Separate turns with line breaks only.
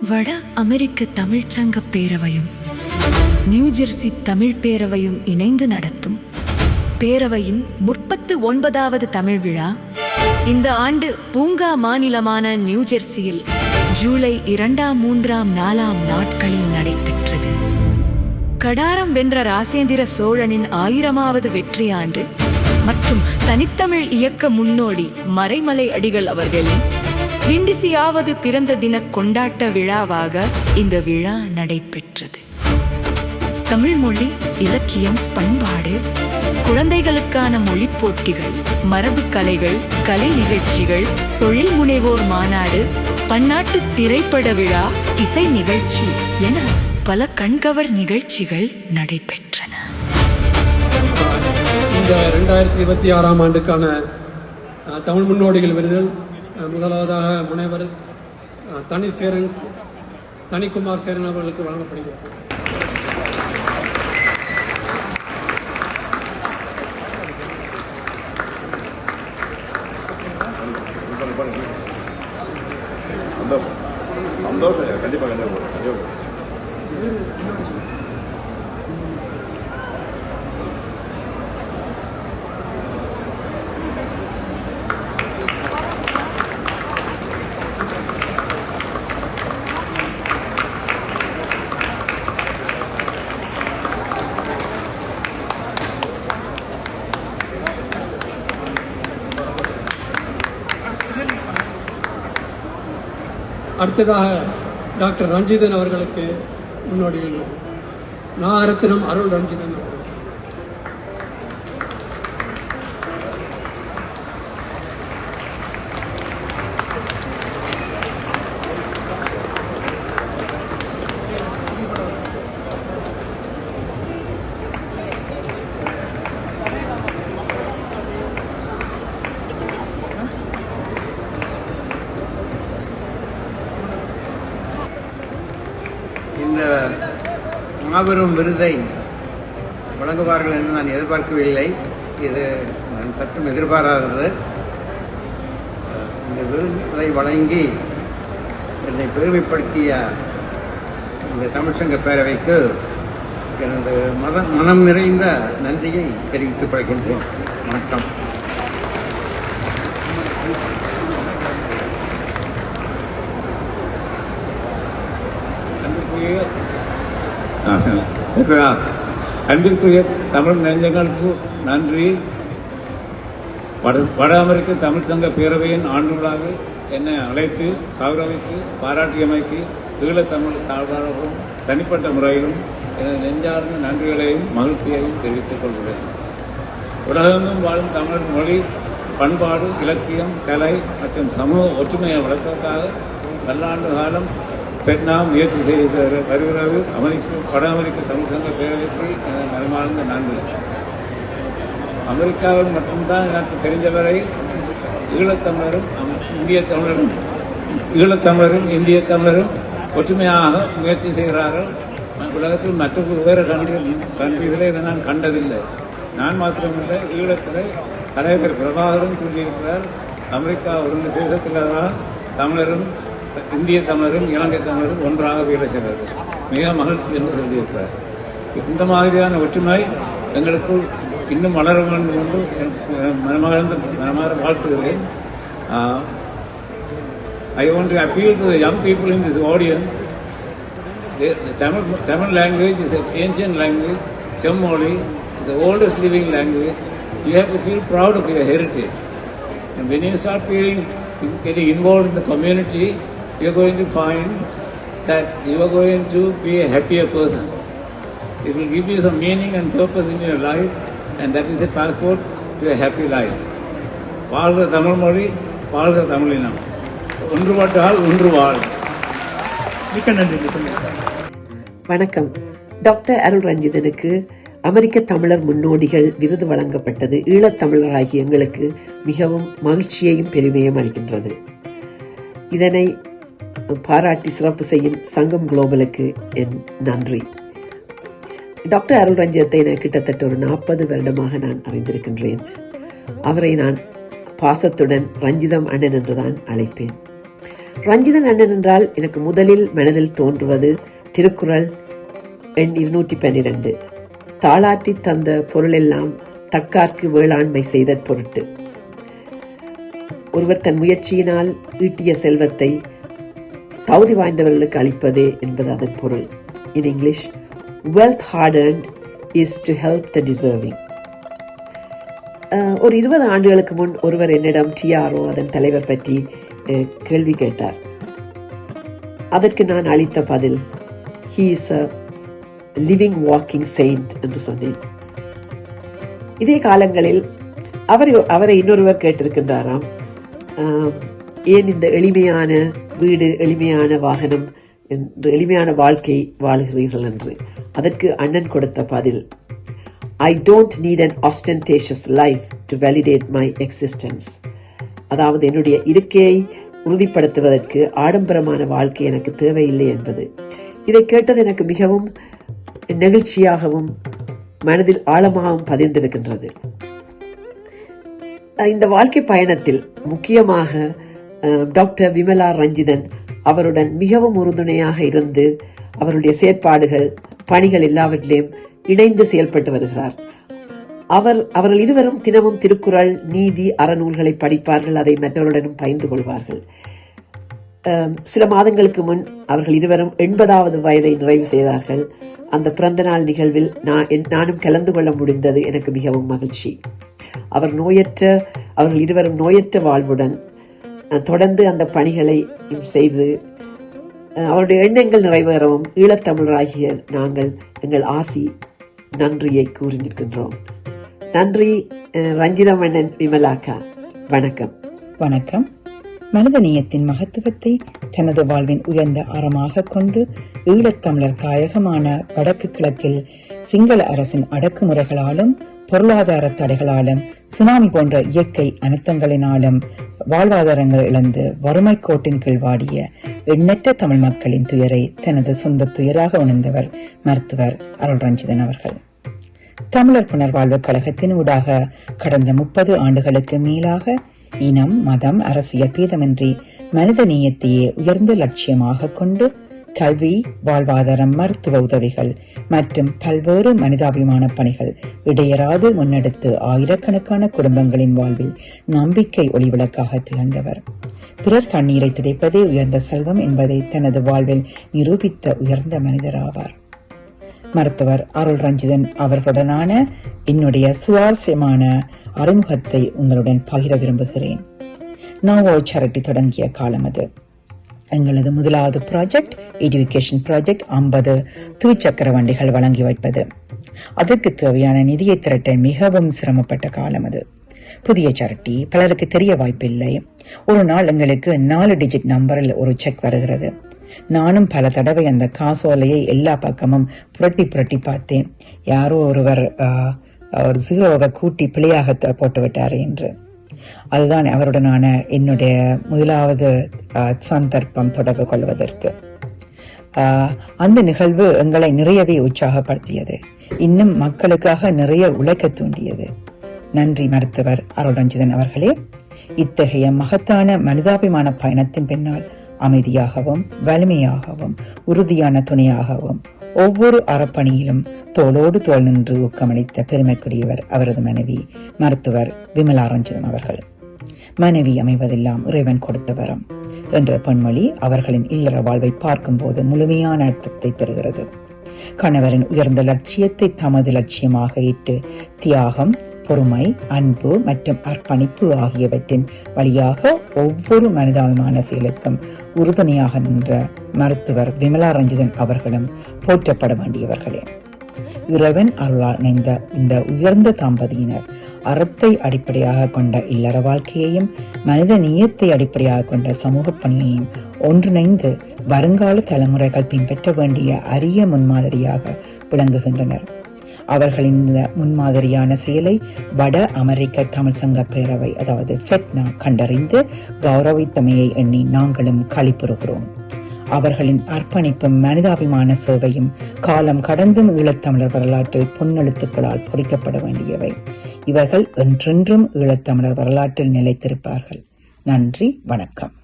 வட அமெரிக்க தமிழ்ச்சங்க பேரவையும் நியூஜெர்சி தமிழ் பேரவையும் இணைந்து நடத்தும் பேரவையின் 39வது தமிழ் விழா இந்த ஆண்டு பூங்கா மாநிலமான நியூஜெர்சியில் ஜூலை 2, 3, 4 நாட்களில் நடைபெற்றது. கடாரம் வென்ற ராசேந்திர சோழனின் 1000வது வெற்றி ஆண்டு மற்றும் தனித்தமிழ் இயக்க முன்னோடி மறைமலை அடிகள் அவர்களின் 20வது பிறந்த தின கொண்டாட்ட விழாவாக இந்த விழா நடைபெற்றது. தமிழ் மொழி, இலக்கியம், பண்பாடு, குழந்தைகளுக்கான மொழி போட்டிகள், மரபு கலைகள், கலை நிகழ்ச்சிகள், தொழில் முனைவோர் மாநாடு, பன்னாட்டு திரைப்பட விழா, இசை நிகழ்ச்சி என பல கண்கவர் நிகழ்ச்சிகள் நடைபெற்றன.
இந்த 2026ஆம் ஆண்டுக்கான தமிழ் முன்னோடிகள் விருதில் முதலாவதாக முனைவர் தனிக்குமார் சேரன் அவர்களுக்கு வழங்கப்படுகிறது.
சந்தோஷம் கண்டிப்பாக.
அடுத்ததாக டாக்டர் ரஞ்சிதன் அவர்களுக்கு முன்னோடிகள் நாகரத்தினம் அருள் ரஞ்சிதன் அவர்கள்.
இந்த மாபெரும் விருதை வழங்குவார்கள் என்று நான் எதிர்பார்க்கவில்லை. இது நான் சற்றும் எதிர்பாராதது. இந்த விருதை வழங்கி என்னை பெருமைப்படுத்திய இந்த தமிழ்ச்சங்க பேரவைக்கு எனது மனம் நிறைந்த நன்றியை தெரிவித்துக் கொள்கின்றேன். வணக்கம்.
அன்பிற்குரிய தமிழ் நெஞ்சங்களுக்கு நன்றி. வட அமெரிக்க தமிழ் சங்க பேரவையின் ஆண்டு விழாவில் என்னை அழைத்து கௌரவித்து பாராட்டியமைக்கு ஈழத்தமிழ் சார்பாகவும் தனிப்பட்ட முறையிலும் எனது நெஞ்சார்ந்த நன்றிகளையும் மகிழ்ச்சியையும் தெரிவித்துக் கொள்கிறேன். உலகெங்கும் வாழும் தமிழ் மொழி, பண்பாடு, இலக்கியம், கலை மற்றும் சமூக ஒற்றுமையை வளர்ப்பதற்காக பல்லாண்டு காலம் பெட்னாம் முயற்சி செய்து வருகிறது வட அமெரிக்க தமிழ் சங்க பேரவைக்கு மனமார்ந்த நன்றி. அமெரிக்காவில் மட்டும்தான் எனக்கு தெரிந்தவரை ஈழத்தமிழரும் இந்திய தமிழரும் ஒற்றுமையாக முயற்சி செய்கிறார்கள். உலகத்தில் மற்ற வேறு கண்ட்ரீஸிலே நான் கண்டதில்லை. நான் மாத்திரமில்லை, ஈழத்தில் தலைவர் பிரபாகரன் சொல்லியிருக்கிறார், அமெரிக்கா ஒரு தேசத்தில் தான் தமிழரும் இந்திய தமிழரும் இலங்கை தமிழரும் ஒன்றாக வேலை செய்வது மிக மகிழ்ச்சி என்று சொல்லியிருக்கிறார். இந்த மாதிரியான ஒற்றுமை எங்களுக்குள் இன்னும் வளர வேண்டும் என்று மனமார வாழ்த்துகிறேன். I want to appeal to the young people in this audience. The Tamil language is an ancient language. Semmoli is the oldest living language. You have to feel proud of your heritage. And when you start getting involved in the community, you are going to find that you are going to be a happier person. It will give you some meaning and purpose in your life, and that is a passport to a happy life. வாழ்க தமிழ் மொழி, வாழ்க தமிழினம், ஒன்றுபட்டால் ஒன்று வாழ்.
மிக்க நன்றி.
வணக்கம். Doctor அருள் ரஞ்சிதனுக்கு அமெரிக்க தமிழர் முன்னோடிகள் விருது வழங்கப்பட்டது ஈழத்தமிழராகிய எங்களுக்கு மிகவும் மகிழ்ச்சியையும் பெருமையும் அளிக்கின்றது. இதனை பாராட்டி சிறப்பு செய்யும் சங்கம் குளோபலுக்கு என் நன்றி. டாக்டர் அருள் ரஞ்சிதத்தை கிட்டத்தட்ட ஒரு 40 வருடமாக நான் அறிந்திருக்கின்றேன். அவரை நான் பாசத்துடன் ரஞ்சிதம் அண்ணன் என்றுதான் அழைப்பேன். ரஞ்சிதன் அண்ணன் என்றால் எனக்கு முதலில் மனதில் தோன்றுவது திருக்குறள் எண் 212, தாளாற்றி தந்த பொருளெல்லாம் தக்கார்க்கு வேளாண்மை செய்த பொருட்டு. ஒருவர் தன் முயற்சியினால் ஈட்டிய செல்வத்தை தகுதி வாய்ந்தவர்களுக்கு அளிப்பதே என்பது அதன் பொருள். In English, wealth hard-earned is to help the deserving. ஒரு 20 ஆண்டுகளுக்கு முன் ஒருவர் என்னிடம் TRO அதன் தலைவர் பற்றி கேள்வி கேட்டார். அதற்கு நான் அளித்த பதில், he is a living walking saint என்று சொன்னேன். இதே காலங்களில் அவரை இன்னொருவர் கேட்டிருக்கின்றாராம், ஏன் இந்த எளிமையான வீடு, எளிமையான வாகனம் என்று, எளிமையான வாழ்க்கை வாழுகிறீர்கள் என்று. அதற்கு அண்ணன் கொடுத்த பதில், I don't need an ostentatious life to validate my existence. அதாவது என்னுடைய இருக்கையை உறுதிப்படுத்துவதற்கு ஆடம்பரமான வாழ்க்கை எனக்கு தேவையில்லை என்பது. இதை கேட்டது எனக்கு மிகவும் நெகிழ்ச்சியாகவும் மனதில் ஆழமாகவும் பதிந்திருக்கின்றது. இந்த வாழ்க்கை பயணத்தில் முக்கியமாக டாக்டர் விமலா ரஞ்சிதன் அவருடன் மிகவும் உறுதுணையாக இருந்து அவருடைய செயற்பாடுகள், பணிகள் எல்லாவற்றிலையும் இணைந்து செயல்பட்டு வருகிறார். அவர்கள் இருவரும் தினமும் திருக்குறள், நீதி, அறநூல்களை படிப்பார்கள். அதை மற்றவருடனும் பகிர்ந்து கொள்வார்கள். சில மாதங்களுக்கு முன் அவர்கள் இருவரும் 80வது வயதை நிறைவு செய்தார்கள். அந்த பிறந்த நாள் நிகழ்வில் நானும் கலந்து கொள்ள முடிந்தது எனக்கு மிகவும் மகிழ்ச்சி. அவர்கள் இருவரும் நோயற்ற வாழ்வுடன் தொடர்ந்து அந்த பணிகளை செய்து அவருடைய எண்ணங்கள் நிறைவேறவும் ஈழத்தமிழராகிய நாங்கள் எங்கள் ஆசி நன்றியை கூறி நிற்கின்றோம். நன்றி ரஞ்சிதம் அண்ணன், விமலாக்கா. வணக்கம்.
வணக்கம். மனிதநேயத்தின் மகத்துவத்தை தனது வாழ்வின் உயர்ந்த அறமாக கொண்டு ஈழத்தமிழர் தாயகமான வடக்கு கிழக்கில் சிங்கள அரசின் அடக்குமுறைகளாலும் பொருளாதார தடைகளாலும் சுனாமி போன்ற இயற்கை அனர்த்தங்களினாலும் வாழ்வாதாரங்கள் இழந்து வறுமை கோட்டின் கீழ் வாடிய எண்ணற்ற தமிழ் மக்களின் துயரை தனது சொந்த துயராக உணர்ந்தவர் மருத்துவர் அருள் ரஞ்சிதன் அவர்கள். தமிழர் புனர்வாழ்வு கழகத்தின் ஊடாக கடந்த 30 ஆண்டுகளுக்கு மேலாக இனம், மதம், அரசியல் பேதமின்றி மனித நேயத்தையே உயர்ந்த லட்சியமாக கொண்டு கல்வி, வாழ்வாதாரம், மருத்துவ உதவிகள் மற்றும் பல்வேறு மனிதாபிமான பணிகள் இடையராது முன்னெடுத்து ஆயிரக்கணக்கான குடும்பங்களின் வாழ்வில் நம்பிக்கை ஒளிவிளக்காக திகழ்ந்தவர். பிறர் கண்ணீரை துடைப்பதே உயர்ந்த செல்வம் என்பதை தனது வாழ்வில் நிரூபித்த உயர்ந்த மனிதராவார். மருத்துவர் அருள் ரஞ்சிதன் அவர்களுடனான என்னுடைய சுவாரஸ்யமான அறிமுகத்தை உங்களுடன் பகிர விரும்புகிறேன். நோவோ சேரிட்டி தொடங்கிய காலம் அது. எங்களது முதலாவது ப்ராஜெக்ட் எஜுகேஷன் ப்ராஜெக்ட் 50 துவிச்சக்கர வண்டிகள் வழங்கி வைப்பது. அதற்கு தேவையான நிதியை திரட்ட மிகவும் சிரமப்பட்ட காலம் அது. புதிய சேரிட்டி, பலருக்கு தெரிய வாய்ப்பில்லை. ஒரு நாள் எங்களுக்கு 4 டிஜிட் நம்பரில் ஒரு செக் வருகிறது. நானும் பல தடவை அந்த காசோலையை எல்லா பக்கமும் புரட்டி புரட்டி பார்த்தேன். யாரோ ஒருவர் ஒரு 0வை கூட்டி பிழையாக போட்டு விட்டாரு என்று. அதுதான் அவருடனான என்னுடைய முதலாவது சந்தர்ப்பம் தொடர்பு கொள்வதற்கு. அந்த நிகழ்வு எங்களை நிறையவே உற்சாகப்படுத்தியது. இன்னும் மக்களுக்காக நிறைய உழைக்க தூண்டியது. நன்றி மருத்துவர் அருள் ரஞ்சிதன் அவர்களே. இத்தகைய மகத்தான மனிதாபிமான பயணத்தின் பின்னால் அமைதியாகவும் வலிமையாகவும் உறுதியான துணையாகவும் ஒவ்வொரு அறப்பணியிலும் தோளோடு தோள் நின்று ஊக்கமளித்த பெருமைக்குரியவர் அவரது மனைவி மருத்துவர் விமலா ரஞ்சிதன் அவர்கள். மனைவி அமைவதெல்லாம் இறைவன் கொடுத்த வரம் என்ற பொன்மொழி அவர்களின் இல்லற வாழ்வை பார்க்கும் போது முழுமையான அர்த்தத்தை பெறுகிறது. கணவரின் உயர்ந்த லட்சியத்தை தமது லட்சியமாக ஏற்று தியாகம், பொறுமை, அன்பு மற்றும் அர்ப்பணிப்பு ஆகியவற்றின் வழியாக ஒவ்வொரு மனிதாபிமான செயலுக்கும் உறுதுணையாக நின்ற மருத்துவர் விமலா ரஞ்சிதன் அவர்களும் போற்றப்பட வேண்டியவர்களே. இறைவன் அருளால் இணைந்த இந்த உயர்ந்த தம்பதியினர் அறத்தை அடிப்படையாக கொண்ட இல்லற வாழ்க்கையையும் மனித நேயத்தை அடிப்படையாக கொண்ட சமூக பணியையும் ஒன்றிணைந்து வருங்கால தலைமுறைகள் பின்பற்ற வேண்டிய அரிய முன்மாதிரியாக விளங்குகின்றனர். அவர்களின் முன்மாதிரியான செயலை வட அமெரிக்க தமிழ் சங்க பேரவை அதாவது ஃபெட்னா கண்டறிந்து கௌரவித்தமையை எண்ணி நாங்களும் களிப்புறுகிறோம். அவர்களின் அர்ப்பணிப்பும் மனிதாபிமான சேவையும் காலம் கடந்தும் ஈழத்தமிழர் வரலாற்றில் பொன்னெழுத்துக்களால் பொறிக்கப்பட வேண்டியவை. இவர்கள் என்றென்றும் ஈழத்தமிழர் வரலாற்றில் நிலைத்திருப்பார்கள். நன்றி, வணக்கம்.